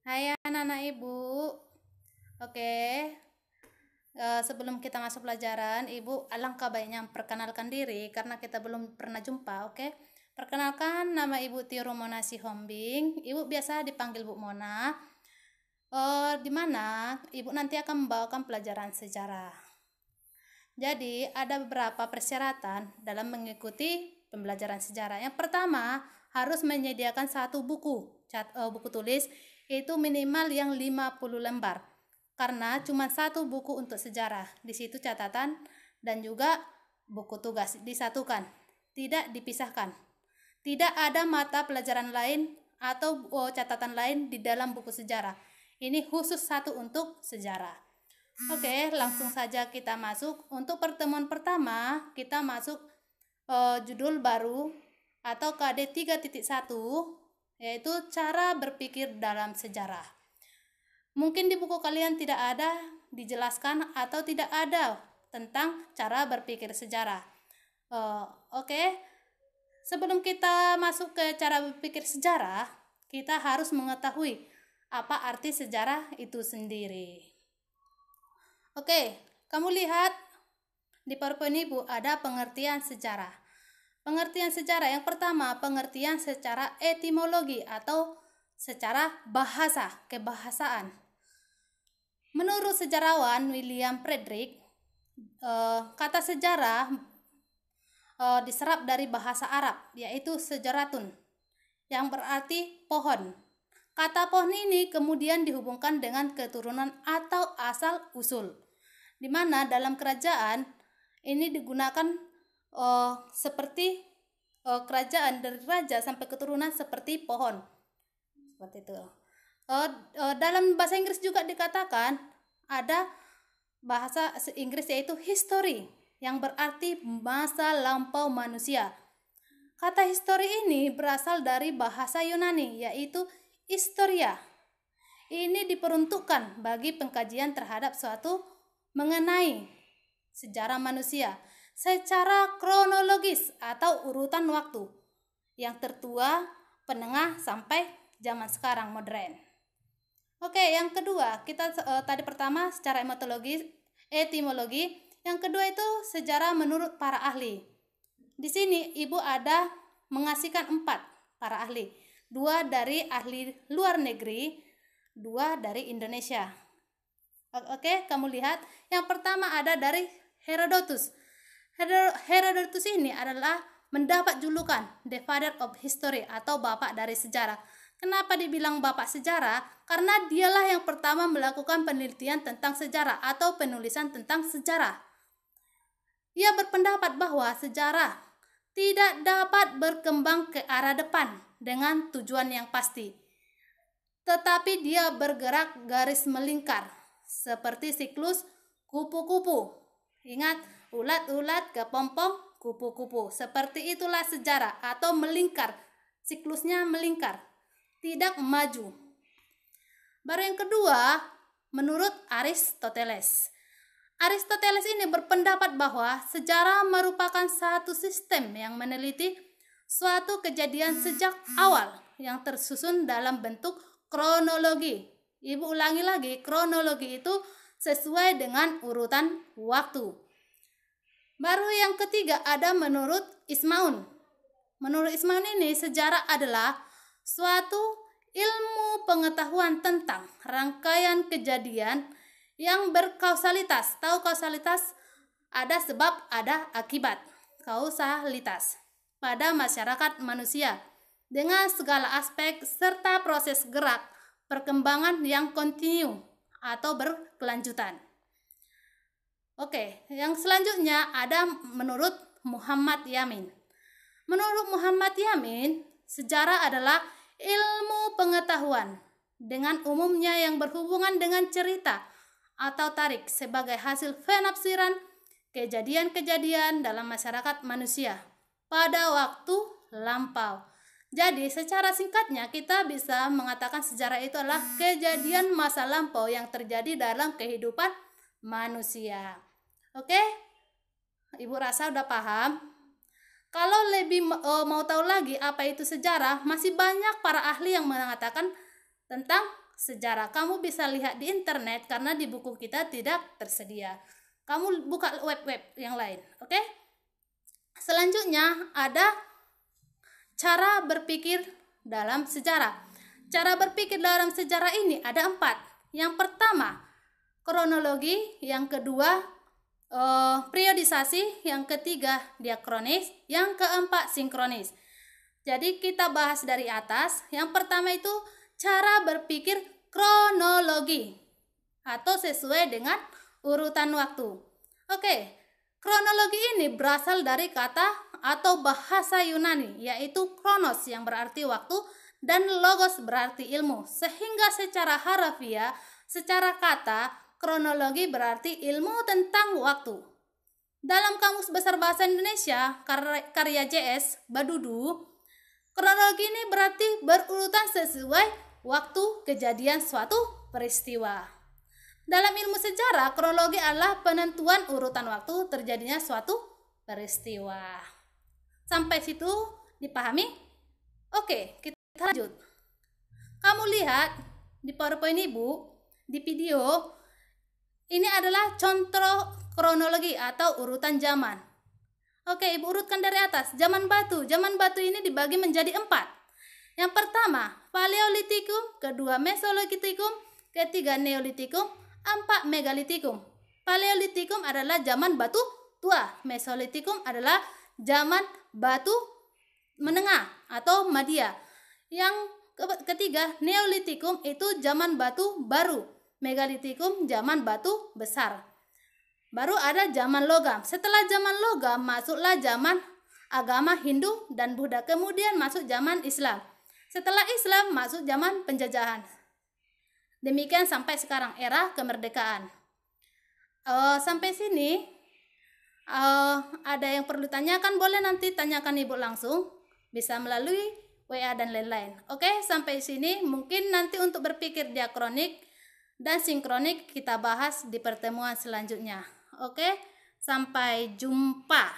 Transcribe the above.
Hai anak-anak ibu. Oke, sebelum kita masuk pelajaran, ibu alangkah baiknya perkenalkan diri karena kita belum pernah jumpa. Oke, perkenalkan, nama ibu Tio Mona Sihombing. Ibu biasa dipanggil Bu Mona. Di mana ibu nanti akan membawakan pelajaran sejarah. Jadi ada beberapa persyaratan dalam mengikuti pembelajaran sejarah. Yang pertama, harus menyediakan satu buku tulis, itu minimal yang 50 lembar. Karena cuma satu buku untuk sejarah. Di situ catatan dan juga buku tugas disatukan, tidak dipisahkan. Tidak ada mata pelajaran lain atau catatan lain di dalam buku sejarah. Ini khusus satu untuk sejarah. Oke, langsung saja kita masuk. Untuk pertemuan pertama, kita masuk judul baru atau KD 3.1, yaitu cara berpikir dalam sejarah. Mungkin di buku kalian tidak ada dijelaskan atau tidak ada tentang cara berpikir sejarah. Oke, sebelum kita masuk ke cara berpikir sejarah, kita harus mengetahui apa arti sejarah itu sendiri. Oke, kamu lihat di PowerPoint ibu ada pengertian sejarah. Pengertian sejarah yang pertama, pengertian secara etimologi atau secara bahasa, kebahasaan. Menurut sejarawan William Frederick, kata sejarah diserap dari bahasa Arab, yaitu sejaratun, yang berarti pohon. Kata pohon ini kemudian dihubungkan dengan keturunan atau asal-usul, di mana dalam kerajaan ini digunakan seperti kerajaan dari raja sampai keturunan seperti pohon, seperti itu. Dalam bahasa Inggris juga dikatakan ada bahasa Inggris yaitu history, yang berarti masa lampau manusia. Kata history ini berasal dari bahasa Yunani yaitu historia. Ini diperuntukkan bagi pengkajian terhadap suatu mengenai sejarah manusia secara kronologis atau urutan waktu, yang tertua, penengah, sampai zaman sekarang modern. Oke, yang kedua, kita tadi pertama secara etimologi, yang kedua itu sejarah menurut para ahli. Di sini ibu ada mengasihkan 4 para ahli, 2 dari ahli luar negeri, 2 dari Indonesia. Oke, kamu lihat, yang pertama ada dari Herodotus. Herodotus ini adalah mendapat julukan The Father of History atau bapak dari sejarah. Kenapa dibilang bapak sejarah? Karena dialah yang pertama melakukan penelitian tentang sejarah atau penulisan tentang sejarah. Ia berpendapat bahwa sejarah tidak dapat berkembang ke arah depan dengan tujuan yang pasti, tetapi dia bergerak garis melingkar seperti siklus kupu-kupu. Ingat, ulat-ulat kepompong kupu-kupu. Seperti itulah sejarah, atau melingkar. Siklusnya melingkar, tidak maju. Baru yang kedua, menurut Aristoteles. Aristoteles ini berpendapat bahwa sejarah merupakan satu sistem yang meneliti suatu kejadian sejak awal yang tersusun dalam bentuk kronologi. Ibu ulangi lagi, kronologi itu sesuai dengan urutan waktu. Baru yang ketiga ada menurut Ismaun. Menurut Ismaun ini sejarah adalah suatu ilmu pengetahuan tentang rangkaian kejadian yang berkausalitas. Tahu kausalitas? Ada sebab, ada akibat. Kausalitas pada masyarakat manusia dengan segala aspek serta proses gerak perkembangan yang kontinu atau berkelanjutan. Oke, yang selanjutnya ada menurut Muhammad Yamin. Menurut Muhammad Yamin, sejarah adalah ilmu pengetahuan dengan umumnya yang berhubungan dengan cerita atau tarik sebagai hasil penafsiran kejadian-kejadian dalam masyarakat manusia pada waktu lampau. Jadi secara singkatnya kita bisa mengatakan sejarah itu adalah kejadian masa lampau yang terjadi dalam kehidupan manusia. Oke? Ibu rasa udah paham? Kalau lebih mau tahu lagi apa itu sejarah, masih banyak para ahli yang mengatakan tentang sejarah. Kamu bisa lihat di internet karena di buku kita tidak tersedia. Kamu buka web-web yang lain, oke? Selanjutnya ada cara berpikir dalam sejarah. Cara berpikir dalam sejarah ini ada 4. Yang pertama, kronologi. Yang kedua, periodisasi. Yang ketiga, diakronis. Yang keempat, sinkronis. Jadi kita bahas dari atas. Yang pertama itu cara berpikir kronologi atau sesuai dengan urutan waktu. Oke, kronologi ini berasal dari kata atau bahasa Yunani, yaitu kronos yang berarti waktu dan logos berarti ilmu. Sehingga secara harafiah, secara kata, kronologi berarti ilmu tentang waktu. Dalam Kamus Besar Bahasa Indonesia, karya JS Badudu, kronologi ini berarti berurutan sesuai waktu kejadian suatu peristiwa. Dalam ilmu sejarah, kronologi adalah penentuan urutan waktu terjadinya suatu peristiwa. Sampai situ dipahami? Oke, kita lanjut. Kamu lihat di PowerPoint Ibu, di video, ini adalah contoh kronologi atau urutan zaman. Oke, Ibu urutkan dari atas. Zaman batu. Zaman batu ini dibagi menjadi 4. Yang pertama, Paleolitikum. Kedua, Mesolitikum. Ketiga, Neolitikum. 4, Megalitikum. Paleolitikum adalah zaman batu tua. Mesolitikum adalah zaman batu menengah atau Madya. Yang ketiga, Neolitikum itu zaman batu baru. Megalitikum zaman batu besar. Baru ada zaman logam. Setelah zaman logam masuklah zaman agama Hindu dan Buddha. Kemudian masuk zaman Islam. Setelah Islam masuk zaman penjajahan. Demikian sampai sekarang era kemerdekaan. Sampai sini ada yang perlu tanyakan, boleh nanti tanyakan Ibu langsung, bisa melalui WA dan lain-lain. Oke, sampai sini. Mungkin nanti untuk berpikir diakronik dan sinkronik kita bahas di pertemuan selanjutnya. Oke, sampai jumpa.